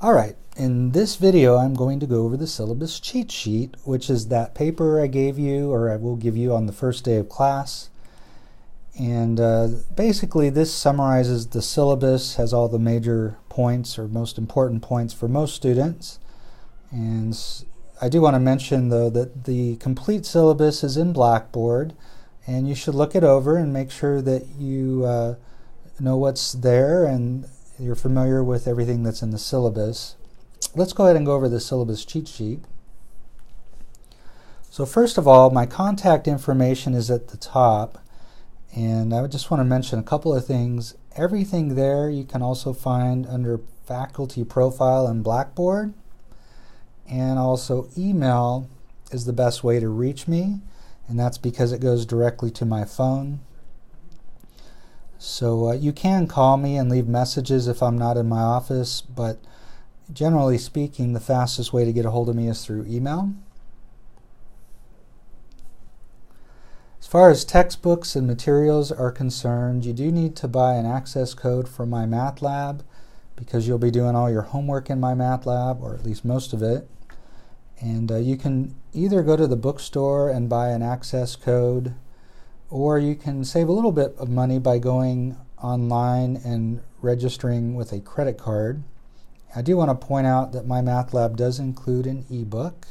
Alright, in this video I'm going to go over the syllabus cheat sheet, which is that paper I gave you, or I will give you on the first day of class. And basically this summarizes the syllabus, has all the major points or most important points for most students. And I do want to mention though that the complete syllabus is in Blackboard, and you should look it over and make sure that you know what's there and you're familiar with everything that's in the syllabus. Let's go ahead and go over the syllabus cheat sheet. So first of all, my contact information is at the top, and I would just want to mention a couple of things. Everything there you can also find under faculty profile in Blackboard, and also email is the best way to reach me, and that's because it goes directly to my phone. So you can call me and leave messages if I'm not in my office, but generally speaking, the fastest way to get a hold of me is through email. As far as textbooks and materials are concerned, you do need to buy an access code for My Math Lab because you'll be doing all your homework in My Math Lab, or at least most of it. And you can either go to the bookstore and buy an access code, or you can save a little bit of money by going online and registering with a credit card. I do want to point out that My Math Lab does include an ebook,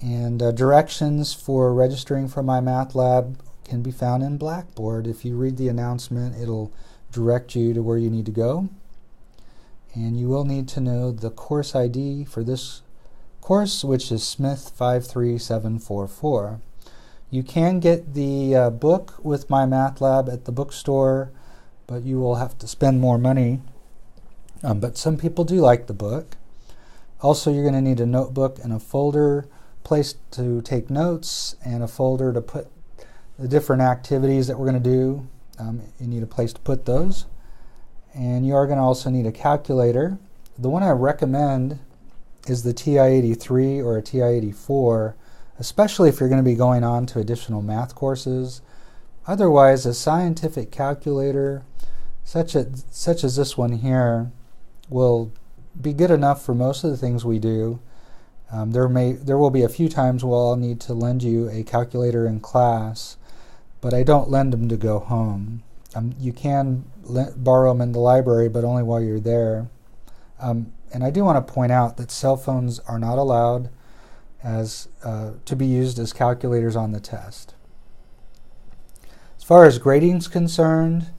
and directions for registering for My Math Lab can be found in Blackboard. If you read the announcement, it'll direct you to where you need to go. And you will need to know the course ID for this course, which is Smith 53744. You can get the book with My Math Lab at the bookstore, but you will have to spend more money. But some people do like the book. Also, you're going to need a notebook and a folder, place to take notes, and a folder to put the different activities that we're going to do. You need a place to put those. And you are going to also need a calculator. The one I recommend is the TI-83 or a TI-84, especially if you're going to be going on to additional math courses. Otherwise, a scientific calculator, such as this one here, will be good enough for most of the things we do. There will be a few times where I'll need to lend you a calculator in class, but I don't lend them to go home. You can borrow them in the library, but only while you're there. And I do want to point out that cell phones are not allowed to be used as calculators on the test. As far as grading is concerned,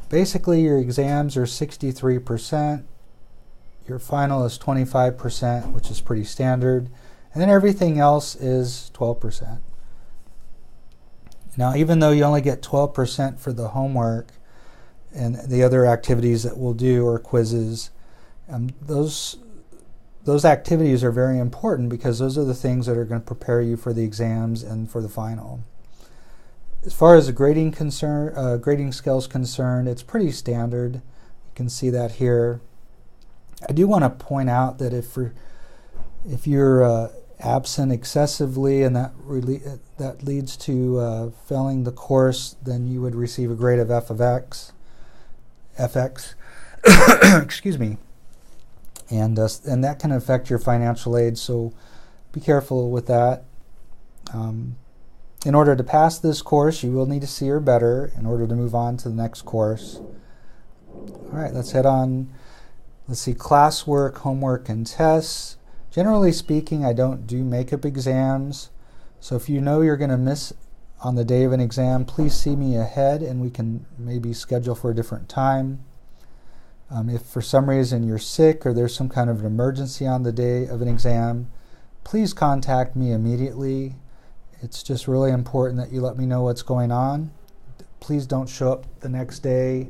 basically your exams are 63%, your final is 25%, which is pretty standard, and then everything else is 12%. Now, even though you only get 12% for the homework and the other activities that we'll do, or quizzes, those activities are very important because those are the things that are going to prepare you for the exams and for the final. As far as the grading scale is concerned, it's pretty standard. You can see that here. I do want to point out that if you're absent excessively and that leads to failing the course, then you would receive a grade of F of X. Excuse me. And that can affect your financial aid, so be careful with that. In order to pass this course, you will need a C or better in order to move on to the next course. All right, let's head on. Let's see, classwork, homework, and tests. Generally speaking, I don't do makeup exams, so if you know you're going to miss on the day of an exam, please see me ahead and we can maybe schedule for a different time. If for some reason you're sick or there's some kind of an emergency on the day of an exam, please contact me immediately. It's just really important that you let me know what's going on. Please don't show up the next day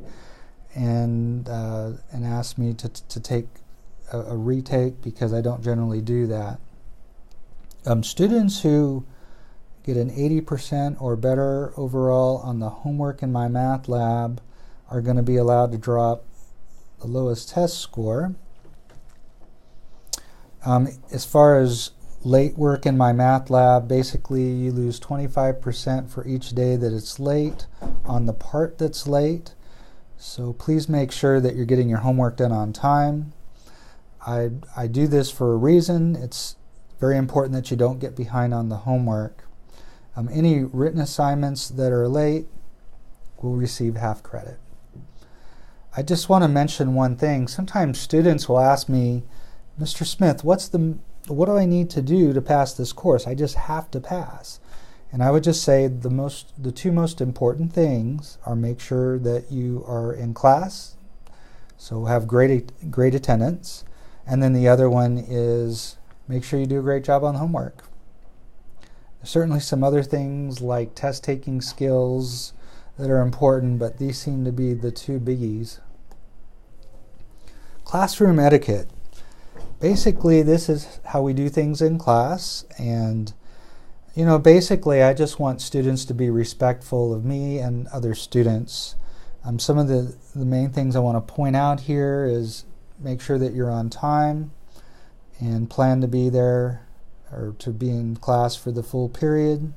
and ask me to take a retake, because I don't generally do that. Students who get an 80% or better overall on the homework in My Math Lab are going to be allowed to drop the lowest test score. As far as late work in My Math Lab, basically you lose 25% for each day that it's late on the part that's late. So please make sure that you're getting your homework done on time. I do this for a reason. It's very important that you don't get behind on the homework. Any written assignments that are late will receive half credit. I just want to mention one thing. Sometimes students will ask me, Mr. Smith, what do I need to do to pass this course? I just have to pass. And I would just say the two most important things are make sure that you are in class, so have great attendance, and then the other one is make sure you do a great job on homework. There's certainly some other things like test taking skills that are important, but these seem to be the two biggies. Classroom etiquette. Basically, this is how we do things in class, and basically I just want students to be respectful of me and other students. Some of the main things I want to point out here is make sure that you're on time and plan to be there or to be in class for the full period.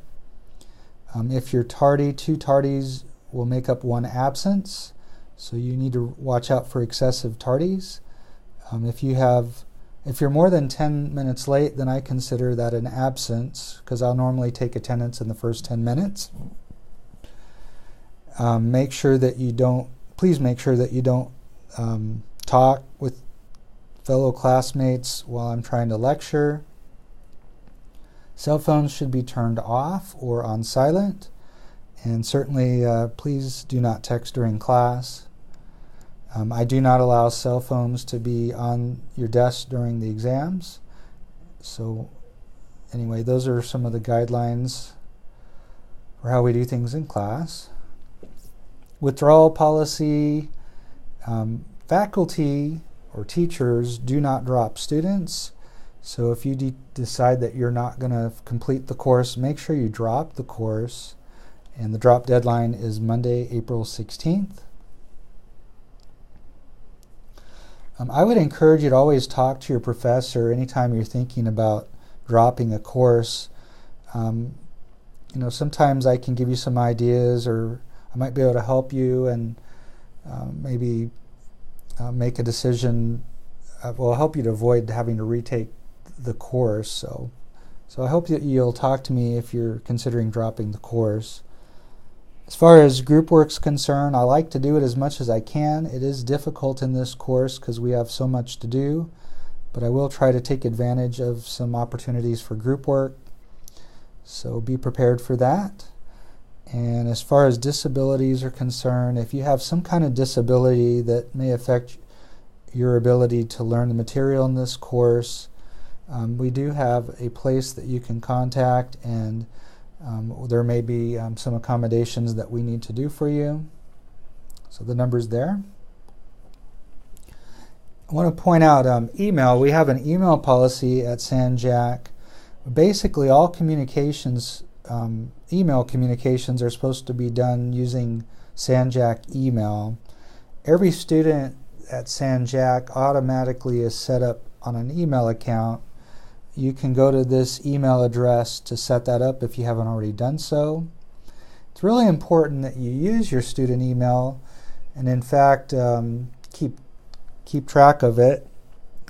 If you're tardy, 2 tardies will make up 1 absence, so you need to watch out for excessive tardies. If you're more than 10 minutes late, then I consider that an absence, because I'll normally take attendance in the first 10 minutes. Please make sure that you don't talk with fellow classmates while I'm trying to lecture. Cell phones should be turned off or on silent, and certainly please do not text during class. I do not allow cell phones to be on your desk during the exams. So anyway, those are some of the guidelines for how we do things in class. Withdrawal policy. Faculty or teachers do not drop students. So if you decide that you're not going to complete the course, make sure you drop the course. And the drop deadline is Monday, April 16th. I would encourage you to always talk to your professor anytime you're thinking about dropping a course. Sometimes I can give you some ideas, or I might be able to help you and maybe make a decision. Will help you to avoid having to retake the course. So I hope that you'll talk to me if you're considering dropping the course. As far as group work's concerned, I like to do it as much as I can. It is difficult in this course because we have so much to do, but I will try to take advantage of some opportunities for group work. So be prepared for that. And as far as disabilities are concerned, if you have some kind of disability that may affect your ability to learn the material in this course, we do have a place that you can contact, and there may be some accommodations that we need to do for you. So the number's there. I want to point out email. We have an email policy at San Jac. Basically, all communications, email communications, are supposed to be done using San Jac email. Every student at San Jac automatically is set up on an email account. You can go to this email address to set that up if you haven't already done so. It's really important that you use your student email, and in fact keep track of it.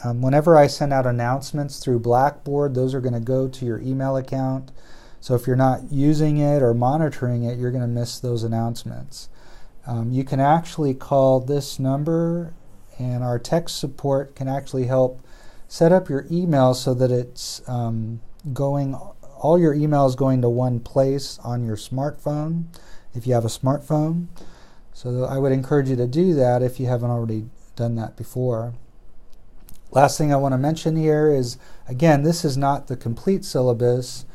Whenever I send out announcements through Blackboard, those are going to go to your email account. So if you're not using it or monitoring it, you're going to miss those announcements. You can actually call this number, and our tech support can actually help set up your email so that it's all your emails going to one place on your smartphone, if you have a smartphone. So I would encourage you to do that if you haven't already done that before. Last thing I want to mention here is, again, this is not the complete syllabus.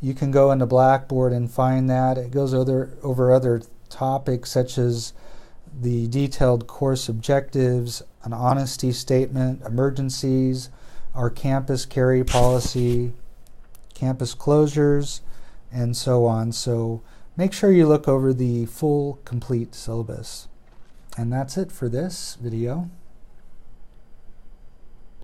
You can go into Blackboard and find that. It goes over other topics such as the detailed course objectives, an honesty statement, emergencies, our campus carry policy, campus closures, and so on. So make sure you look over the full complete syllabus. And that's it for this video.